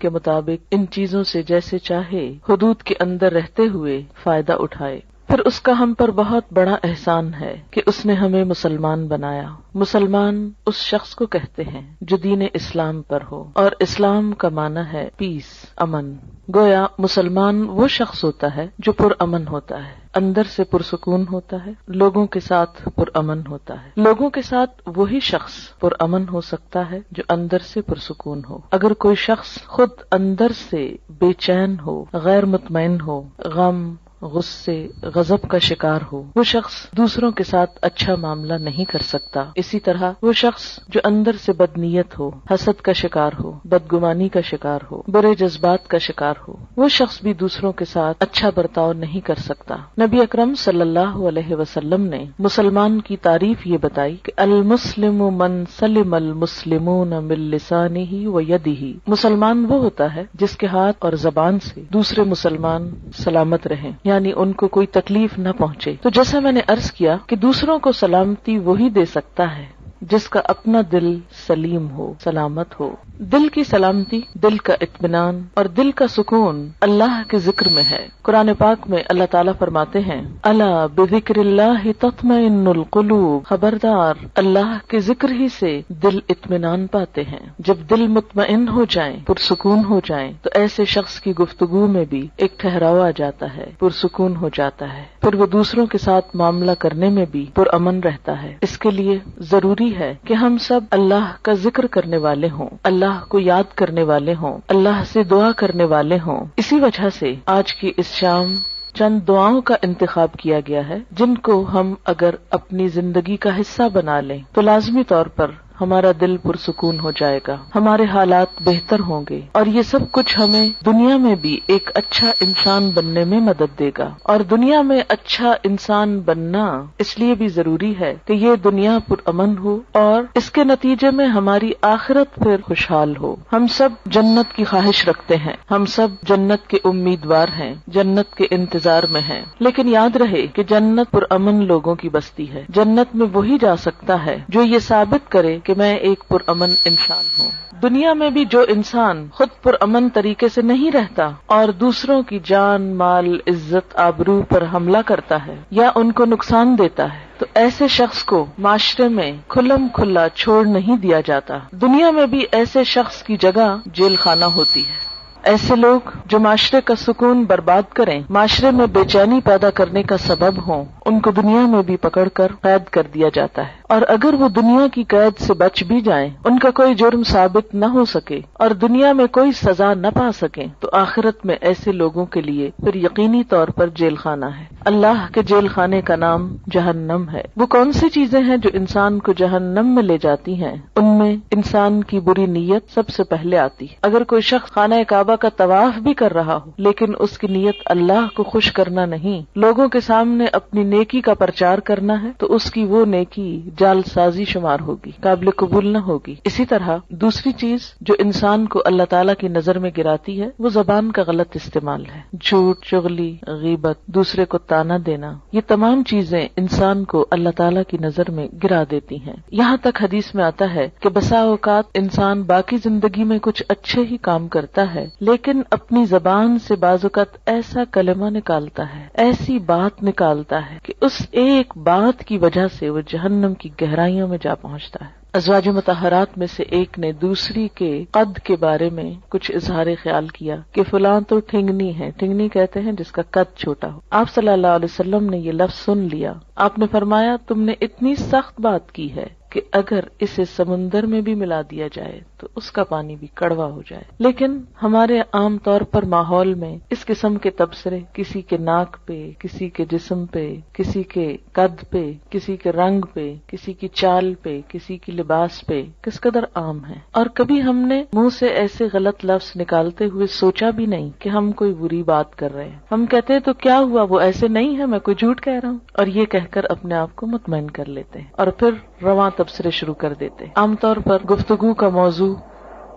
کے مطابق ان چیزوں سے جیسے چاہے حدود کے اندر رہتے ہوئے فائدہ اٹھائے۔ پھر اس کا ہم پر بہت بڑا احسان ہے کہ اس نے ہمیں مسلمان بنایا۔ مسلمان اس شخص کو کہتے ہیں جو دین اسلام پر ہو، اور اسلام کا معنی ہے پیس، امن۔ گویا مسلمان وہ شخص ہوتا ہے جو پرامن ہوتا ہے، اندر سے پرسکون ہوتا ہے، لوگوں کے ساتھ پرامن ہوتا ہے۔ لوگوں کے ساتھ وہی شخص پرامن ہو سکتا ہے جو اندر سے پرسکون ہو۔ اگر کوئی شخص خود اندر سے بے چین ہو، غیر مطمئن ہو، غم، غصے، غضب کا شکار ہو، وہ شخص دوسروں کے ساتھ اچھا معاملہ نہیں کر سکتا۔ اسی طرح وہ شخص جو اندر سے بدنیت ہو، حسد کا شکار ہو، بدگمانی کا شکار ہو، برے جذبات کا شکار ہو، وہ شخص بھی دوسروں کے ساتھ اچھا برتاؤ نہیں کر سکتا۔ نبی اکرم صلی اللہ علیہ وسلم نے مسلمان کی تعریف یہ بتائی کہ المسلم من سلم المسلمون من لسانہ و یدہ، مسلمان وہ ہوتا ہے جس کے ہاتھ اور زبان سے دوسرے مسلمان سلامت رہیں، یعنی ان کو کوئی تکلیف نہ پہنچے۔ تو جیسا میں نے عرض کیا کہ دوسروں کو سلامتی وہی دے سکتا ہے جس کا اپنا دل سلیم ہو، سلامت ہو۔ دل کی سلامتی، دل کا اطمینان اور دل کا سکون اللہ کے ذکر میں ہے۔ قرآن پاک میں اللہ تعالیٰ فرماتے ہیں الا بذکر اللہ تطمئن القلوب، خبردار اللہ کے ذکر ہی سے دل اطمینان پاتے ہیں۔ جب دل مطمئن ہو جائیں، پرسکون ہو جائیں، تو ایسے شخص کی گفتگو میں بھی ایک ٹھہراؤ آ جاتا ہے، پرسکون ہو جاتا ہے، پھر وہ دوسروں کے ساتھ معاملہ کرنے میں بھی پرامن رہتا ہے۔ اس کے لیے ضروری ہے کہ ہم سب اللہ کا ذکر کرنے والے ہوں، اللہ کو یاد کرنے والے ہوں، اللہ سے دعا کرنے والے ہوں۔ اسی وجہ سے آج کی اس شام چند دعاؤں کا انتخاب کیا گیا ہے جن کو ہم اگر اپنی زندگی کا حصہ بنا لیں تو لازمی طور پر ہمارا دل پرسکون ہو جائے گا، ہمارے حالات بہتر ہوں گے، اور یہ سب کچھ ہمیں دنیا میں بھی ایک اچھا انسان بننے میں مدد دے گا۔ اور دنیا میں اچھا انسان بننا اس لیے بھی ضروری ہے کہ یہ دنیا پرامن ہو اور اس کے نتیجے میں ہماری آخرت پھر خوشحال ہو۔ ہم سب جنت کی خواہش رکھتے ہیں، ہم سب جنت کے امیدوار ہیں، جنت کے انتظار میں ہیں، لیکن یاد رہے کہ جنت پرامن لوگوں کی بستی ہے۔ جنت میں وہی جا سکتا ہے جو یہ ثابت کرے کہ میں ایک پرامن انسان ہوں۔ دنیا میں بھی جو انسان خود پرامن طریقے سے نہیں رہتا اور دوسروں کی جان، مال، عزت، آبرو پر حملہ کرتا ہے یا ان کو نقصان دیتا ہے، تو ایسے شخص کو معاشرے میں کھلم کھلا چھوڑ نہیں دیا جاتا۔ دنیا میں بھی ایسے شخص کی جگہ جیل خانہ ہوتی ہے۔ ایسے لوگ جو معاشرے کا سکون برباد کریں، معاشرے میں بے چینی پیدا کرنے کا سبب ہوں، ان کو دنیا میں بھی پکڑ کر قید کر دیا جاتا ہے، اور اگر وہ دنیا کی قید سے بچ بھی جائیں، ان کا کوئی جرم ثابت نہ ہو سکے اور دنیا میں کوئی سزا نہ پا سکیں، تو آخرت میں ایسے لوگوں کے لیے پھر یقینی طور پر جیل خانہ ہے۔ اللہ کے جیل خانے کا نام جہنم ہے۔ وہ کون سی چیزیں ہیں جو انسان کو جہنم میں لے جاتی ہیں؟ ان میں انسان کی بری نیت سب سے پہلے آتی ہے۔ اگر کوئی شخص خانہ کعبہ کا طواف بھی کر رہا ہو لیکن اس کی نیت اللہ کو خوش کرنا نہیں، لوگوں کے سامنے اپنی نیکی کا پرچار کرنا ہے، تو اس کی وہ نیکی جعل سازی شمار ہوگی، قابل قبول نہ ہوگی۔ اسی طرح دوسری چیز جو انسان کو اللہ تعالیٰ کی نظر میں گراتی ہے وہ زبان کا غلط استعمال ہے۔ جھوٹ، چغلی، غیبت، دوسرے کو تانا دینا، یہ تمام چیزیں انسان کو اللہ تعالیٰ کی نظر میں گرا دیتی ہیں۔ یہاں تک حدیث میں آتا ہے کہ بسا اوقات انسان باقی زندگی میں کچھ اچھے ہی کام کرتا ہے لیکن اپنی زبان سے بعض اوقات ایسا کلمہ نکالتا ہے، ایسی بات نکالتا ہے کہ اس ایک بات کی وجہ سے وہ جہنم کی گہرائیوں میں جا پہنچتا ہے۔ ازواج مطہرات میں سے ایک نے دوسری کے قد کے بارے میں کچھ اظہار خیال کیا کہ فلاں تو ٹھنگنی ہے، ٹھنگنی کہتے ہیں جس کا قد چھوٹا ہو۔ آپ صلی اللہ علیہ وسلم نے یہ لفظ سن لیا، آپ نے فرمایا تم نے اتنی سخت بات کی ہے کہ اگر اسے سمندر میں بھی ملا دیا جائے تو اس کا پانی بھی کڑوا ہو جائے۔ لیکن ہمارے عام طور پر ماحول میں اس قسم کے تبصرے کسی کے ناک پہ، کسی کے جسم پہ، کسی کے قد پہ، کسی کے رنگ پہ، کسی کی چال پہ، کسی کی لباس پہ کس قدر عام ہے، اور کبھی ہم نے منہ سے ایسے غلط لفظ نکالتے ہوئے سوچا بھی نہیں کہ ہم کوئی بری بات کر رہے ہیں۔ ہم کہتے ہیں تو کیا ہوا، وہ ایسے نہیں ہے، میں کوئی جھوٹ کہہ رہا ہوں، اور یہ کہہ کر اپنے آپ کو مطمئن کر لیتے ہیں اور پھر رواں تبصرے شروع کر دیتے ہیں۔ عام طور پر گفتگو کا موضوع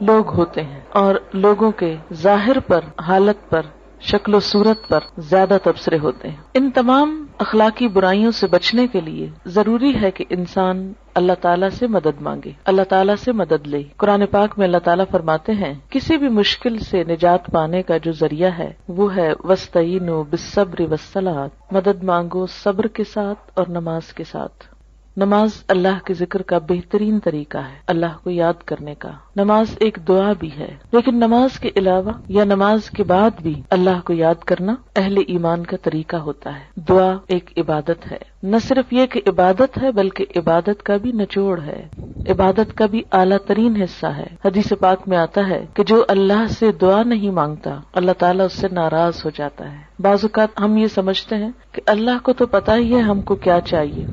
لوگ ہوتے ہیں اور لوگوں کے ظاہر پر، حالت پر شکل و صورت پر زیادہ تبصرے ہوتے ہیں۔ ان تمام اخلاقی برائیوں سے بچنے کے لیے ضروری ہے کہ انسان اللہ تعالیٰ سے مدد مانگے، اللہ تعالیٰ سے مدد لے۔ قرآن پاک میں اللہ تعالیٰ فرماتے ہیں کسی بھی مشکل سے نجات پانے کا جو ذریعہ ہے وہ ہے وَاسْتَعِینُوا بِالصَّبْرِ وَالصَّلَاةِ، مدد مانگو صبر کے ساتھ اور نماز کے ساتھ۔ نماز اللہ کے ذکر کا بہترین طریقہ ہے، اللہ کو یاد کرنے کا۔ نماز ایک دعا بھی ہے، لیکن نماز کے علاوہ یا نماز کے بعد بھی اللہ کو یاد کرنا اہل ایمان کا طریقہ ہوتا ہے۔ دعا ایک عبادت ہے، نہ صرف یہ کہ عبادت ہے بلکہ عبادت کا بھی نچوڑ ہے، عبادت کا بھی اعلیٰ ترین حصہ ہے۔ حدیث پاک میں آتا ہے کہ جو اللہ سے دعا نہیں مانگتا اللہ تعالیٰ اس سے ناراض ہو جاتا ہے۔ بعض اوقات ہم یہ سمجھتے ہیں کہ اللہ کو تو پتہ ہی ہے ہم کو کیا چاہیے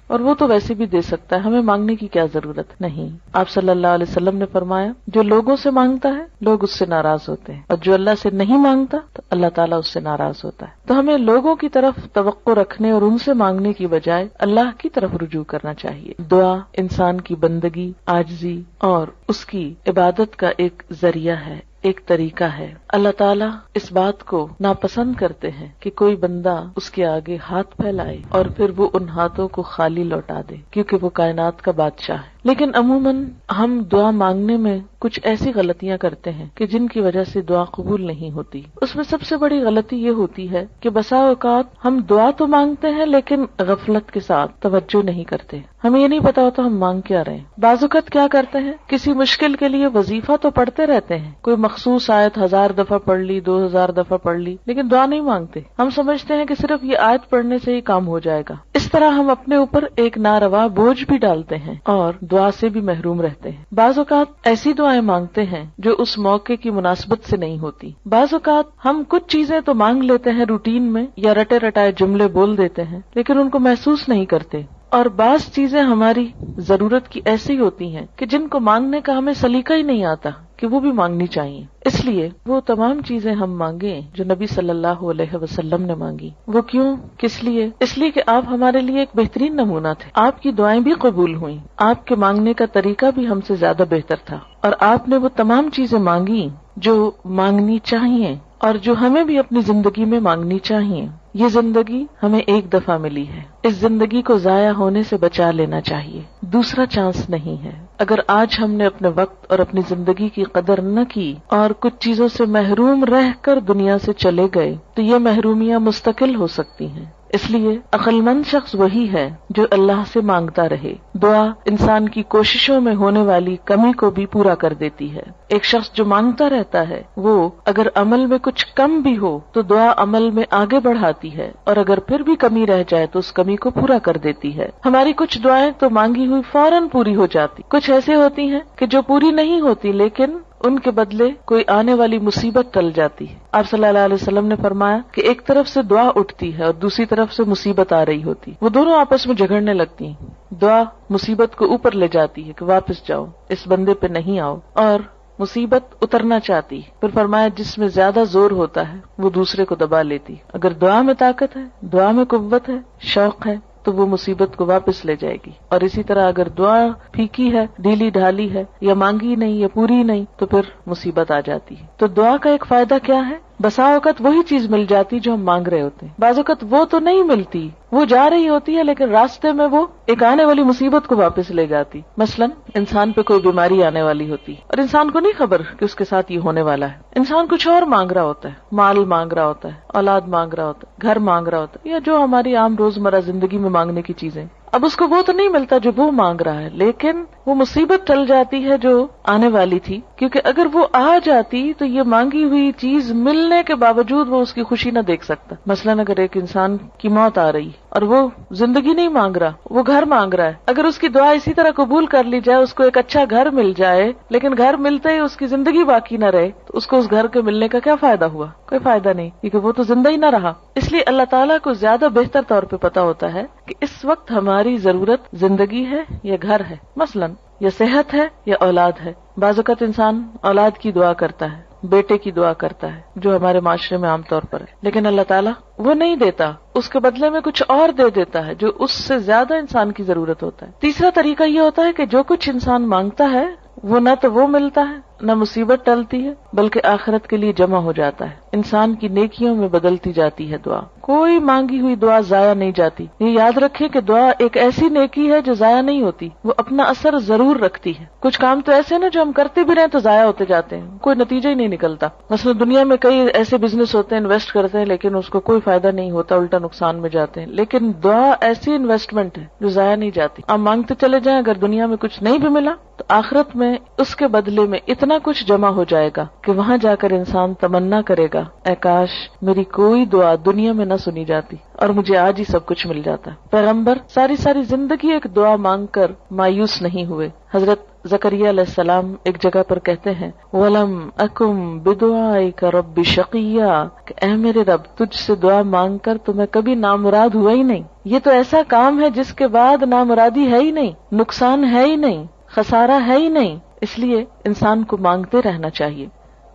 اور وہ تو ویسے بھی دے سکتا ہے، ہمیں مانگنے کی کیا ضرورت نہیں۔ آپ صلی اللہ علیہ وسلم نے فرمایا جو لوگوں سے مانگتا ہے لوگ اس سے ناراض ہوتے ہیں، اور جو اللہ سے نہیں مانگتا تو اللہ تعالیٰ اس سے ناراض ہوتا ہے۔ تو ہمیں لوگوں کی طرف توقع رکھنے اور ان سے مانگنے کی بجائے اللہ کی طرف رجوع کرنا چاہیے۔ دعا انسان کی بندگی، عاجزی اور اس کی عبادت کا ایک ذریعہ ہے، ایک طریقہ ہے۔ اللہ تعالیٰ اس بات کو ناپسند کرتے ہیں کہ کوئی بندہ اس کے آگے ہاتھ پھیلائے اور پھر وہ ان ہاتھوں کو خالی لوٹا دے، کیونکہ وہ کائنات کا بادشاہ ہے۔ لیکن عموماً ہم دعا مانگنے میں کچھ ایسی غلطیاں کرتے ہیں کہ جن کی وجہ سے دعا قبول نہیں ہوتی۔ اس میں سب سے بڑی غلطی یہ ہوتی ہے کہ بسا اوقات ہم دعا تو مانگتے ہیں لیکن غفلت کے ساتھ توجہ نہیں کرتے، ہمیں یہ نہیں پتا ہوتا ہم مانگ کیا رہے ہیں۔ بعض اوقات کیا کرتے ہیں کسی مشکل کے لیے وظیفہ تو پڑھتے رہتے ہیں، کوئی مخصوص آیت 1000 دفعہ پڑھ لی، 2000 دفعہ پڑھ لی، لیکن دعا نہیں مانگتے۔ ہم سمجھتے ہیں کہ صرف یہ آیت پڑھنے سے ہی کام ہو جائے گا۔ اس طرح ہم اپنے اوپر ایک ناروا بوجھ بھی ڈالتے ہیں اور دعا سے بھی محروم رہتے ہیں۔ بعض اوقات ایسی دعائیں مانگتے ہیں جو اس موقع کی مناسبت سے نہیں ہوتی۔ بعض اوقات ہم کچھ چیزیں تو مانگ لیتے ہیں روٹین میں یا رٹے رٹائے جملے بول دیتے ہیں لیکن ان کو محسوس نہیں کرتے، اور بعض چیزیں ہماری ضرورت کی ایسی ہوتی ہیں کہ جن کو مانگنے کا ہمیں سلیقہ ہی نہیں آتا کہ وہ بھی مانگنی چاہیے۔ اس لیے وہ تمام چیزیں ہم مانگیں جو نبی صلی اللہ علیہ وسلم نے مانگی۔ وہ کیوں؟ کس لیے؟ اس لیے کہ آپ ہمارے لیے ایک بہترین نمونہ تھے، آپ کی دعائیں بھی قبول ہوئیں، آپ کے مانگنے کا طریقہ بھی ہم سے زیادہ بہتر تھا، اور آپ نے وہ تمام چیزیں مانگی جو مانگنی چاہیے اور جو ہمیں بھی اپنی زندگی میں مانگنی چاہیے۔ یہ زندگی ہمیں ایک دفعہ ملی ہے، اس زندگی کو ضائع ہونے سے بچا لینا چاہیے، دوسرا چانس نہیں ہے۔ اگر آج ہم نے اپنے وقت اور اپنی زندگی کی قدر نہ کی اور کچھ چیزوں سے محروم رہ کر دنیا سے چلے گئے تو یہ محرومیاں مستقل ہو سکتی ہیں۔ اس لیے عقل مند شخص وہی ہے جو اللہ سے مانگتا رہے۔ دعا انسان کی کوششوں میں ہونے والی کمی کو بھی پورا کر دیتی ہے۔ ایک شخص جو مانگتا رہتا ہے وہ اگر عمل میں کچھ کم بھی ہو تو دعا عمل میں آگے بڑھاتی ہے، اور اگر پھر بھی کمی رہ جائے تو اس کمی کو پورا کر دیتی ہے۔ ہماری کچھ دعائیں تو مانگی ہوئی فوراً پوری ہو جاتی، کچھ ایسے ہوتی ہیں کہ جو پوری نہیں ہوتی لیکن ان کے بدلے کوئی آنے والی مصیبت ٹل جاتی ہے۔ آپ صلی اللہ علیہ وسلم نے فرمایا کہ ایک طرف سے دعا اٹھتی ہے اور دوسری طرف سے مصیبت آ رہی ہوتی، وہ دونوں آپس میں جھگڑنے لگتی ہیں۔ دعا مصیبت کو اوپر لے جاتی ہے کہ واپس جاؤ، اس بندے پہ نہیں آؤ، اور مصیبت اترنا چاہتی، پھر فرمایا جس میں زیادہ زور ہوتا ہے وہ دوسرے کو دبا لیتی۔ اگر دعا میں طاقت ہے، دعا میں قوت ہے، شوق ہے تو وہ مصیبت کو واپس لے جائے گی، اور اسی طرح اگر دعا پھیکی ہے، ڈھیلی ڈھالی ہے، یا مانگی نہیں یا پوری نہیں تو پھر مصیبت آ جاتی ہے۔ تو دعا کا ایک فائدہ کیا ہے؟ بسا اوقات وہی چیز مل جاتی جو ہم مانگ رہے ہوتے ہیں، بعض اوقات وہ تو نہیں ملتی، وہ جا رہی ہوتی ہے لیکن راستے میں وہ ایک آنے والی مصیبت کو واپس لے جاتی۔ مثلا انسان پہ کوئی بیماری آنے والی ہوتی اور انسان کو نہیں خبر کہ اس کے ساتھ یہ ہونے والا ہے، انسان کچھ اور مانگ رہا ہوتا ہے، مال مانگ رہا ہوتا ہے، اولاد مانگ رہا ہوتا ہے، گھر مانگ رہا ہوتا ہے، یا جو ہماری عام روزمرہ زندگی میں مانگنے کی چیزیں۔ اب اس کو وہ تو نہیں ملتا جو وہ مانگ رہا ہے، لیکن وہ مصیبت ٹل جاتی ہے جو آنے والی تھی، کیونکہ اگر وہ آ جاتی تو یہ مانگی ہوئی چیز ملنے کے باوجود وہ اس کی خوشی نہ دیکھ سکتا۔ مثلا اگر ایک انسان کی موت آ رہی اور وہ زندگی نہیں مانگ رہا، وہ گھر مانگ رہا ہے، اگر اس کی دعا اسی طرح قبول کر لی جائے، اس کو ایک اچھا گھر مل جائے لیکن گھر ملتے ہی اس کی زندگی باقی نہ رہے، تو اس کو اس گھر کے ملنے کا کیا فائدہ ہوا؟ کوئی فائدہ نہیں، کیونکہ وہ تو زندہ ہی نہ رہا۔ اس لیے اللہ تعالیٰ کو زیادہ بہتر طور پہ پتا ہوتا ہے کہ اس وقت ہماری ضرورت زندگی ہے یا گھر ہے، مثلا یا صحت ہے یا اولاد ہے۔ بعض اوقات انسان اولاد کی دعا کرتا ہے، بیٹے کی دعا کرتا ہے، جو ہمارے معاشرے میں عام طور پر ہے، لیکن اللہ تعالیٰ وہ نہیں دیتا، اس کے بدلے میں کچھ اور دے دیتا ہے جو اس سے زیادہ انسان کی ضرورت ہوتا ہے۔ تیسرا طریقہ یہ ہوتا ہے کہ جو کچھ انسان مانگتا ہے وہ نہ تو وہ ملتا ہے نہ مصیبت ٹلتی ہے بلکہ آخرت کے لیے جمع ہو جاتا ہے، انسان کی نیکیوں میں بدلتی جاتی ہے دعا. کوئی مانگی ہوئی دعا ضائع نہیں جاتی. یہ یاد رکھیں کہ دعا ایک ایسی نیکی ہے جو ضائع نہیں ہوتی، وہ اپنا اثر ضرور رکھتی ہے. کچھ کام تو ایسے نا جو ہم کرتے بھی رہیں تو ضائع ہوتے جاتے ہیں، کوئی نتیجہ ہی نہیں نکلتا. مثلا دنیا میں کئی ایسے بزنس ہوتے ہیں، انویسٹ کرتے ہیں لیکن اس کو کوئی فائدہ نہیں ہوتا، الٹا نقصان میں جاتے ہیں. لیکن دعا ایسی انویسٹمنٹ ہے جو ضائع نہیں جاتی. آپ مانگتے چلے جائیں، اگر دنیا میں کچھ نہیں بھی ملا تو آخرت میں اس کے بدلے میں اتنا کچھ جمع ہو جائے گا کہ وہاں جا کر انسان تمنا کرے گا، اے کاش میری کوئی دعا دنیا میں نہ سنی جاتی اور مجھے آج ہی سب کچھ مل جاتا. پیغمبر ساری زندگی ایک دعا مانگ کر مایوس نہیں ہوئے. حضرت زکریا علیہ السلام ایک جگہ پر کہتے ہیں وَلَمْ أَكُمْ بِدُعَائِكَ رَبِّ شَقِيًّا، کہ اے میرے رب تجھ سے دعا مانگ کر تو میں کبھی نامراد ہوا ہی نہیں. یہ تو ایسا کام ہے جس کے بعد نامرادی ہے ہی نہیں، نقصان ہے ہی نہیں، خسارہ ہے ہی نہیں. اس لیے انسان کو مانگتے رہنا چاہیے.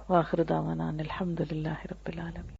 وآخر دعوانا الحمد للہ رب العالمین.